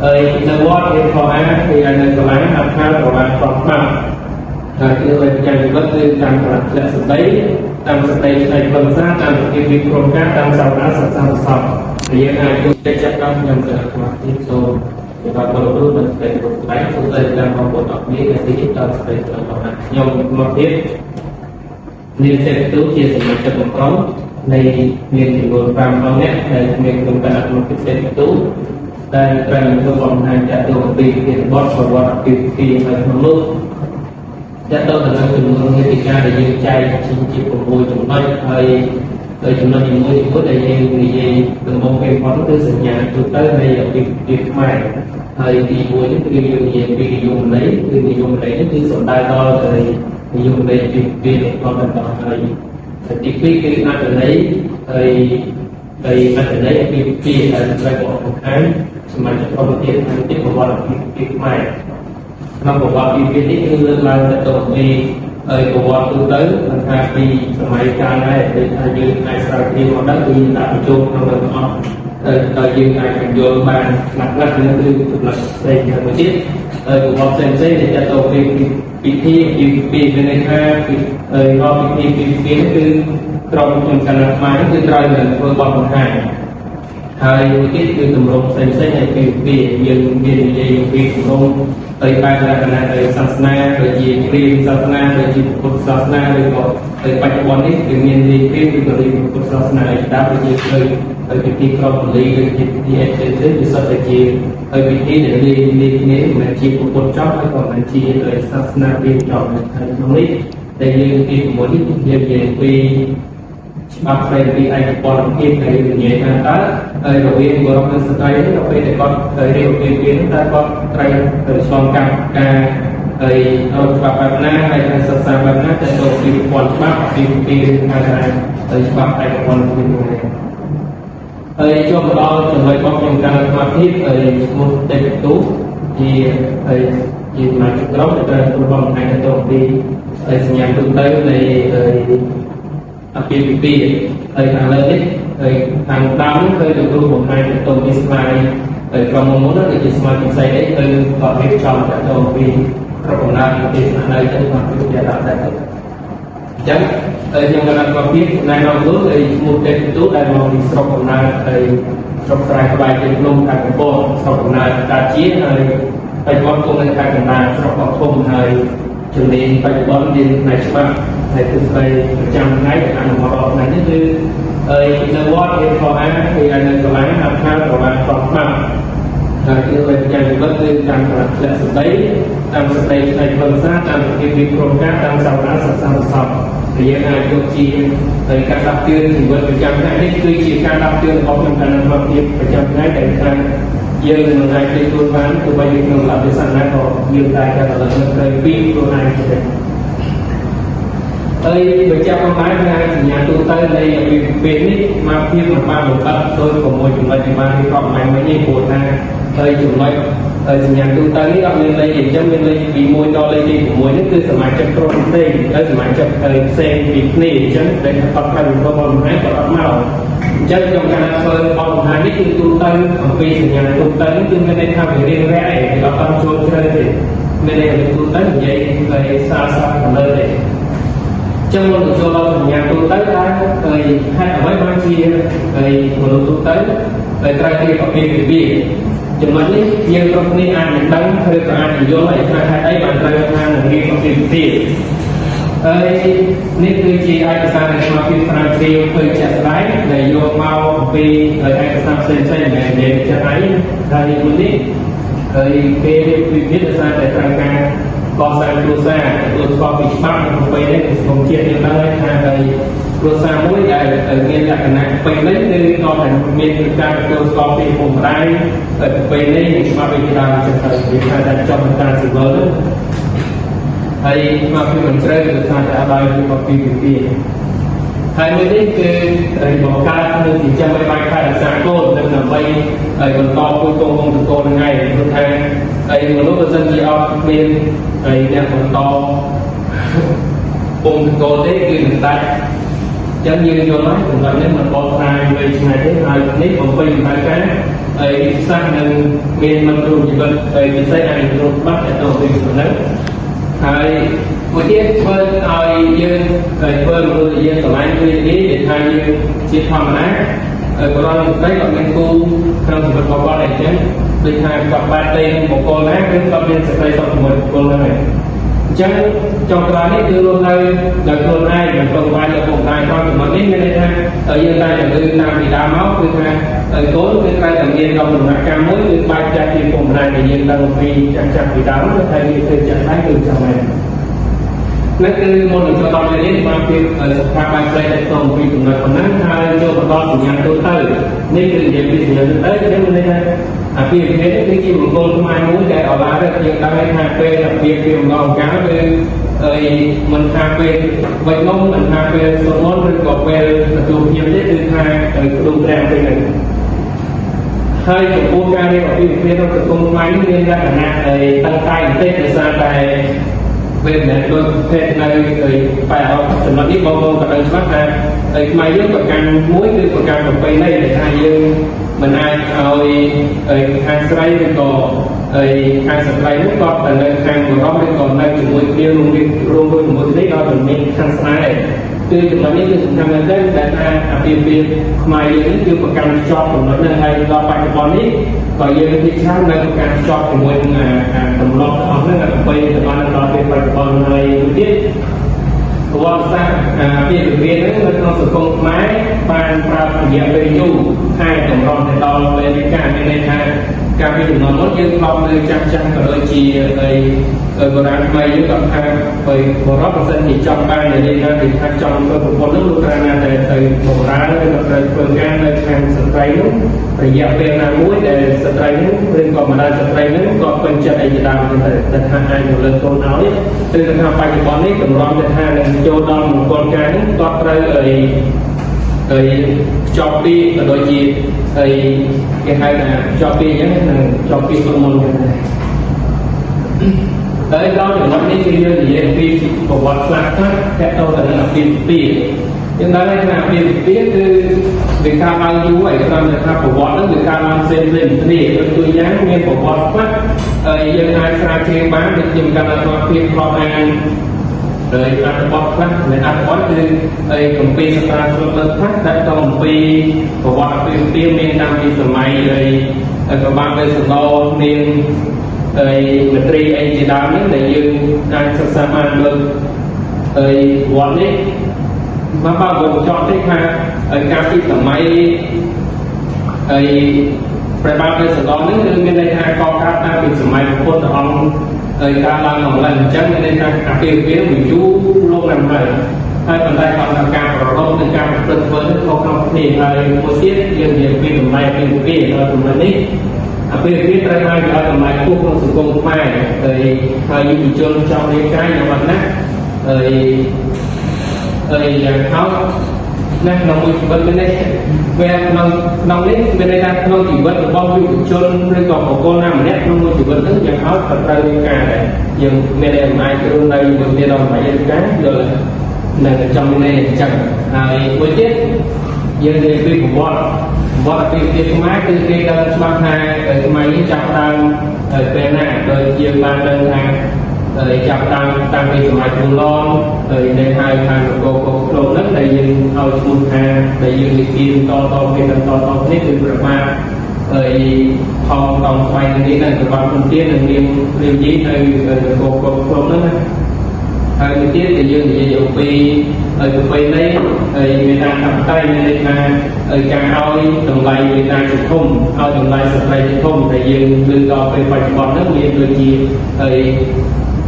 នៅវត្តមានខអាគឺនៅកន្លែងអាខារប្រមាណ10ឆ្នាំហើយគឺឲ្យប្រចាំជីវិតគឺតាមប្រតិបត្តិសម្ដីតាមសម្ដីផ្នែកខ្លឹមសារតាមវិធីវិក្រុមការតាមសាវនាសិក្សាសពយើងអាចយកចិត្តចាត់តាមខ្ញុំទៅអាត្មាទៀតសូមពីបាទបរិបទនៅស្ដីរបស់ស្ដែងសូមតែតាមបងប្អូនអរគ្នាដែលទីដល់ស្ដីរបស់ខ្ញុំមកទៀតនាងសេដ្ឋទូជាសមាជិកក្រុមនៃមានចំនួន5អង្គអ្នកដែលមានក្រុមការអនុវត្តសេដ្ឋទូតែត្រូវធ្វើបង្ហាញចាត់ទៅពីពីបទប្រវត្តិពីនៅក្នុងនោះចាត់ទៅដល់ចំនួនហេតុការណ៍ដែលយើងចែកជា6ចំណុចហើយដោយចំណុចមួយដែលយើងនិយាយដំបូងពេលផុតគឺសញ្ញាទូទៅនៃពីខ្មែរហើយទី1នេះគឺយើងនិយាយពីនិយមន័យគឺនិយមន័យនេះគឺសំដៅដល់ទៅនិយមន័យពីពីរបស់បន្តហើយទី2គឺអត្ថន័យហើយអត្ថន័យពីដែលត្រូវบอกខាងសមាជិកក្រុមទៀតហើយទីប្រវត្តិពីខ្មែរក្នុងប្រវត្តិពីនេះគឺលើកឡើងទៅពីប្រវត្តិទូទៅមិនថាពីសម័យកាលដែរដែលថាយើងអាចស្រាវជ្រាវមកដល់គឺដាក់បញ្ចូលក្នុងទាំងអស់ដល់យើងអាចបញ្យល់បានខ្លះៗនឹងគឺចំណុចផ្សេងមួយទៀតហើយប្រវត្តិផ្សេងៗដែលចាត់ទៅពីពិធីពីន័យថាពីពិធីគឺក្រុមជំនាន់ខ្មែរគឺត្រូវនឹងធ្វើបទបង្ហាញហើយមួយទៀតគឺទម្រង់ផ្សេងៗដែលពីយើងមាននិយាយពីទម្រង់ទៅបែបលក្ខណៈសាសនាដូចជាគ្រាមសាសនាដូចជាពុទ្ធសាសនាឬក៏ទៅបច្ចុប្បន្ននេះគឺមានលីគ្រាមឬក៏លីពុទ្ធសាសនាឯកតាដូចជាទៅពិធីក្រមពលីឬជាពិធីអេតេគឺសុទ្ធតែជាពិធីដែលលីគ្នាមិនមែនជាពុទ្ធចប់ហើយក៏មិនជាសាសនាព្រាហ្មណ៍ចប់ហើយក្នុងនេះដែលយើងទី6នេះយើងនិយាយពីច្បាប់ស្ដីពីឯកពលភាពដែលនិយាយថាតើរវាងបុរសនិងស្ត្រីទៅពេលដែលគាត់រៀបពីតើគាត់ត្រូវឆ្លងកាត់ការហើយដល់ច្បាប់បែបណាហើយការសិក្សាបែបណាទៅទៅពីពលច្បាប់ពីថាទៅច្បាប់ឯកពលភាពនេះហើយចូលមកដល់ចំណុចរបស់ខ្ញុំការស្មារតីហើយឈ្មោះតេតទូជាសមាជិកក្រុមដែលត្រូវធ្វើបំផាញទៅពីសញ្ញាទូទៅនៃអពាហ៍ពិពាហ៍ហើយខាងលើនេះហើយខាងដើមគឺលោកគ្រូបង្ហាញទៅពីស្មារតីហើយក្រុមមុននោះគឺជាស្មារតីផ្សេងនេះគឺគាត់រៀបចំទៅពីប្រព័ន្ធណាទីស្នាក់នៅទៅគាត់រៀបចំដាក់តែទៅអញ្ចឹងខ្ញុំក៏បានគាត់ពីណែនាំទៅហើយឈ្មោះតេទូដែលមកពីស្រុកកំណើតហើយស្រុកស្រែក្បែរជាភ្នំខេត្តកំពតស្រុកកំណើតតាជាហើយបច្ចុប្បន្នគង់នៅខេត្តកណ្ដាលស្រុកបឋមហើយជំនាញបច្ចុប្បន្នរៀនផ្នែកច្បាប់ហើយគឺស្ដីប្រចាំថ្ងៃអនុវត្តរបស់ថ្ងៃនេះគឺនៅវត្តមានខអាគឺនៅកន្លែងអាខារប្រមាណ10ឆ្នាំហើយគឺប្រចាំជីវិតគឺតាមប្រតិបត្តិសម្ដីតាមសម្ដីផ្នែកខ្លឹមសារតាមវិធីវិក្រុមការតាមសាវនាសិក្សាសពយើងអាចយកជាការដាប់តឿនជីវិតប្រចាំថ្ងៃនេះគឺជាការដាប់តឿនរបស់ខ្ញុំតាមមកភាពប្រចាំថ្ងៃដែលខាងយើងនឹងអាចទៅទទួលបានទោះបីជាក្នុងលក្ខណៈណាក៏យើងតែការរលឹកត្រូវពីខ្លួនឯងទៅហើយបញ្ជាក់បំផាញថាសញ្ញាទូទៅនៃអាពាហ៍ពិពាហ៍នេះមកភាពមិនបានបង្កើតដោយ6ចំណុចទីបានរៀបរាប់អំពីនេះព្រោះថាហើយចំណុចសញ្ញាទូទៅនេះអត់មានលេខអញ្ចឹងមានលេខពី1ដល់លេខទី6នេះគឺសមាជិកក្រុមផ្សេងហើយសមាជិកផ្សេងពីគ្នាអញ្ចឹងដែលគាត់ត្រូវធ្វើបំផាញគាត់អត់មកអញ្ចឹងក្នុងការធ្វើបំផាញនេះគឺទូទៅអំពីសញ្ញាទូទៅនេះគឺមានន័យថាវារៀងរែកឯងគាត់អត់ចូលជ្រៅទេមានន័យថាទូទៅនិយាយពីសារខាងលើទេចឹងមកចូលដល់សញ្ញាទូទៅដែរហើយហេតុអ្វីបានជាមនុស្សទូទៅតែត្រូវគេអាពាហ៍ពិពាហ៍ចំណុចនេះយើងគ្រប់គ្នាអាចនឹងដឹងឬក៏អាចយល់ហើយថាហេតុអីបានត្រូវថានឹងរៀបអាពាហ៍ពិពាហ៍ហើយនេះគឺជាឯកសារដែលមកពីស្រាវជ្រាវឃើញជាក់ស្ដែងដែលយកមកអំពីឯកសារផ្សេងៗដែលនិយាយចាស់ឯងហើយមួយនេះហើយគេរៀបវិភាគដោយសារតែត្រូវការកសាងគ្រួសារទទួលស្គាល់ពីច្បាប់ក្នុងពេលនេះសង្គមជាតិយើងដឹងថាហើយគ្រួសារមួយដែលមានលក្ខណៈពេញលេញគឺក៏តែមានការទទួលស្គាល់ពីពុកម្ដាយពេលនេះច្បាប់វិធានចិត្តទៅវាថាតែចប់ការស៊ីវិលហើយមកពីមិនត្រូវដោយសារតែអត់ឲ្យមកពីវិភាគហើយមួយនេះគឺបង្កើតនៅទីចាំឲ្យបានខារក្សាកូននិងដើម្បីឲ្យបន្តគូកូនក្នុងកូនថ្ងៃព្រោះថាហើយមនុស្សបើសិនជាអត់មានហើយអ្នកបន្តពងកូនទេគឺនឹងដាច់ chẳng như vô nói cũng là nếu mà bỏ sai về ngày thế này nếu còn quay lại cái ấy sang nên miền mình luôn thì vẫn ấy thì xây này luôn bắt để đầu tiên của nó hay một tiết vân ai dương ấy vân người dương của anh người ý để thay như chỉ thầm á có đó đấy còn nghiên cứu trong sự vật qua này chứ từ hai cặp ba tên một con lá đến cặp bên sẽ đây xong một con này chẳng trong cái này từ luôn đây là con ai là con vai là con tai con thì mình đến đây ha ở dân đây là từ nam thì đa máu từ ha ở tối cái tay tầm nhiên đồng là cam muối từ ba cha thì cùng này thì dân đồng vì chắc vì đá nó thay vì từ chẳng thấy từ trong nàyนั่นคือโมเดลตัวตอนนี้มาเป็นสภาพการใช้ตรงปีตรงนั้นคนนั้นถ้าโยกตอนสัญญาณตัวเตอร์นี่คืออย่างเป็นสัญญาณตัวเตอร์ใช่ไหมเนี่ยปีเพชรที่จริงมันโกนมามุ้ยแต่ออกมาได้ยังได้ทางเป็นเพียงเพียงงองก้าวคือมันทางเป็นใบงงมันทางเป็นสมมติเป็นกอบเป็นดูเพียงได้คือทางดูแรงเป็นหนึ่งให้กับพวกการเรียนของปีเพชรต้องตรงมานี่เรียนได้ขนาดตั้งใจเต้นในซาไปvề để tôi thế này phải học chuẩn bị đi bao gồm cả đơn bắt ra mai dưới còn càng muối từ còn càng còn quay đây để hai dương mình ai rồi hai slide bên còn hai slide nước còn là nơi hàng của nó bên còn đây chúng tôi kia luôn luôn một cái đó mình nên hai slide từ chúng ta biết chúng ta lên đây để ta việc mai dưới chưa còn càng cho của nó nên hay do bài của bọn ấy còn dưới thì sao nên còn càng cho của mình tầm lót họ nên là quay thì nó là về bài của bọn này biết của sao việc viên đấy nó có sự công máy ban ra việc về nhu hai tổng đồng thì to lên cả bên đây hai cả vì nó mất như không nơi chắc chắn cả đôi chi ở của đang mày với gặp hai bởi của nó là dân thì trong ba này đi ra thì hai trong cái một nước Ukraine để từ một ra nó là từ phương gan nơi hàng sợi trai nước thì dạo bên là muối để sợi trai nước bên còn mà đang sợi trai nước còn bên chân ấy thì làm thì hai hai một lần tôi nói từ từ hai bài của bọn ấy tổng đồng thì hai là cho đòn một con cá nước có tới cho pi là đôi chi cái hai là cho pi nhé là cho pi con môn này tới đó thì nói đến cái gì vậy pi của vật lạc khác theo tôi là pi nhưng đó là piคือviệc tham bao nhiêu vậy cho nên là của vật nó việc tham ăn xem lên thì tôi dám nghe của vật khác dân ai sai trên bán được dùng cả là pi pro an rồi ăn bọt khác này ăn bọt từ công ty stra super khác đã công ty của bọn pi miền nam thì sớm mai rồi các bạn bây giờ lo miền mình tri anh chỉ đào những để dương đang sắp sắp ăn được bọn ấy mà bao gồm chọn thích ha các cái sớm mai phải bao bây giờ lo những bên đây ha có các đang bị sớm mai một con ông ta làm một lần chân nên các cái phía mình chú luôn làm vậy hai phần đây còn là càng vào đâu thì càng tuyệt vời không thì một tiết riêng nhiều vì tầm này vì một kia ở tầm này đi bây giờ trai mai ở tầm này khu không sử dụng mai thì những trường trong những cái nhà mặt nát tháo nát nông nghiệp bên bên đây về nông đến bên đây đang nông chỉ vẫn bao nhiêu trường rồi còn một con nam nét nông chỉ vẫn rất nhiều tháo thật ra những cái này nhưng bên đây mai cái hôm nay bên đây đâu phải những cái rồi là trong này chẳng cuối tiết dân đề quy của bọn cái máy cái đơn smart hai cái máy chạm tăng bên này rồi chia ban đơn hàng chạm tăng cái máy cùng lon rồi đây hai hàng của đồ đất đây dân ao chun hàng đây dân cái kim to cái to hết từ bờ ma rồi thòng tòng xoay cái này của bạn phân tiết là liêm dí đây của đồ đất hai cái tiết thì dương thì dùng pi tụi pi đấy người ta cầm tay người ta càng oi đồng lại người ta chụp không oi đồng lại sập lại chụp không thì dương đưa vào cái bài bọn rất nhiều người chi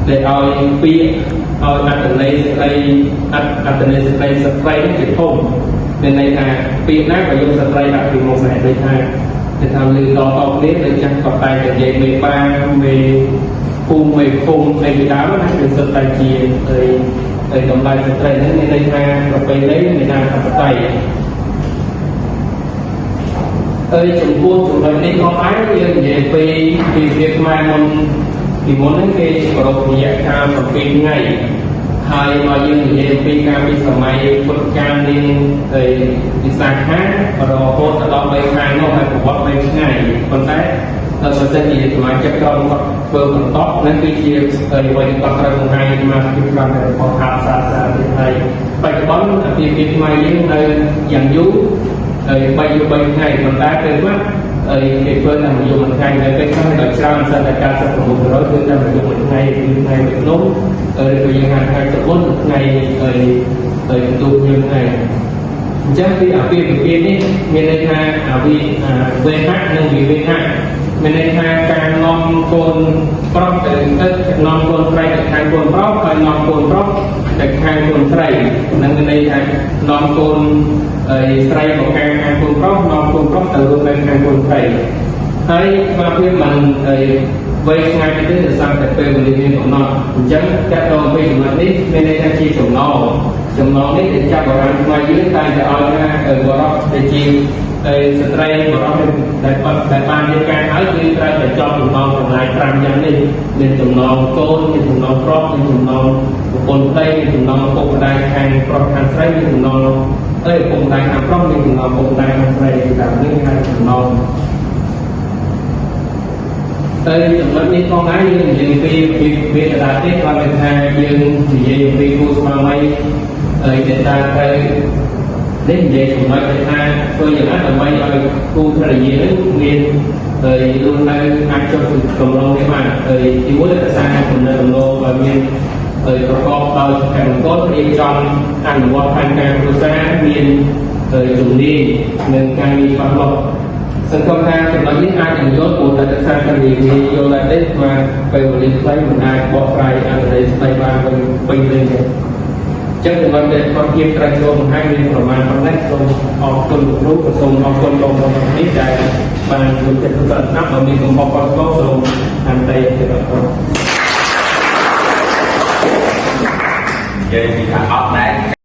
để oi pi oi đặt đồng này đặt đồng này sập lại chụp không bên này là pi nát và dùng sập lại đặt từ một mẹ đây hai để tham lưu to biết để chắc cầm tay để dạy 13 về khung này đá nó được sợi tay chia từ tổng lại sợi tay đến đây ha và bên đấy người ta cầm tay chúng tôi đi có máy như vậy vì việc mai môn thì muốn đến cái cầu thì dạng cao và pin ngày ហើយមកយើងនិយាយពីការពីសម័យពុទ្ធកាលនាងវិសាខារហូតដល់3ខែនោះហើយប្រវត្តិ3ថ្ងៃប៉ុន្តែបើសិនជាសមាជិកក្រុមគាត់ធ្វើបន្តនឹងគឺជាអ្វីគាត់ត្រូវបង្ហាញមកពីក្រុមរបស់ហាប់សាសាទីហើយបច្ចុប្បន្នអាពាហ៍ពិពាហ៍ថ្មីយើងនៅយ៉ាងយូរហើយ3ថ្ងៃប៉ុន្តែពេលខ្លះគេធ្វើតាមរយៈមួយថ្ងៃនៅពេលខ្លះដល់ច្រើនសិនតែ96%គឺតាមរយៈមួយថ្ងៃគឺថ្ងៃវិស្ណុឬយើងហៅថ្ងៃសុបិនថ្ងៃបន្ទូលយើងឯងអញ្ចឹងពីអាពាហ៍ពិពាហ៍នេះមានន័យថាវេហៈនិងវិវេហៈមានន័យថាការនាំកូនប្រុសទៅនាំកូនស្រីទៅខាងកូនប្រុសហើយនាំកូនប្រុសទៅខាងកូនស្រីនឹងមានន័យថានាំកូនស្រីមកខាងកូនប្រុសនាំកូនប្រុសទៅរស់នៅខាងកូនស្រីហើយមកពីมันវ័យថ្ងៃទៅដោយសារតែពេលវេលាមានកំណត់អញ្ចឹងកាត់ដល់ពេលចំណុចនេះមានន័យថាជាចំណងនេះដែលចាប់បរិយាថ្មីយើងតែឲ្យថាបរិបដែលជាស្ត្រីបរិបដែលបានរៀបការហើយគឺត្រូវតែចប់ចំណងទាំងឡាយ5យ៉ាងនេះមានចំណងកូនមានចំណងប្រុសមានចំណងប្រពន្ធប្តីមានចំណងពុកម្ដាយខាងប្រុសខាងស្រីមានចំណងពុកម្ដាយខាងប្រុសមានចំណងពុកម្ដាយខាងស្រីតាមនេះហៅចំណងចំណុចនេះផងដែរយើងនិយាយពីវាកដាទេគាត់មានថាយើងនិយាយពីគូស្វាមីដែលតាមទៅនេះនិយាយចំណុចថាធ្វើយ៉ាងណាដើម្បីឲ្យគូភរិយានឹងមានរស់នៅអាចចុះកម្រងនេះបានទីមួយរក្សាចំណុចចំណូលឲ្យមានប្រកបដោយសុភមង្គលរៀបចំអនុវត្តផែនការគ្រួសារមានជំនាញនិងការងារច្បាស់លាស់សង្គមថាចំណុចនេះអាចនឹងយល់ព្រោះតែរក្សាការងារយល់តែនេះមកពេលវេលាខ្លីមិនអាចបកស្រាយអត្ថន័យស្ដីបានពេញលេញទេចឹងចំណុចដែលគាត់ជាត្រូវចូលបង្ហាញមានប្រមាណប៉ុណ្ណេះសូមអរគុណលោកគ្រូក៏សូមអរគុណបងប្អូននេះដែលបានជួយចិត្តទៅដល់ណាប់ឲ្យមានកំហុសខុសឆ្គងសូមអន្តរាគទៅដល់គាត់និយាយពីថាអត់ដែរ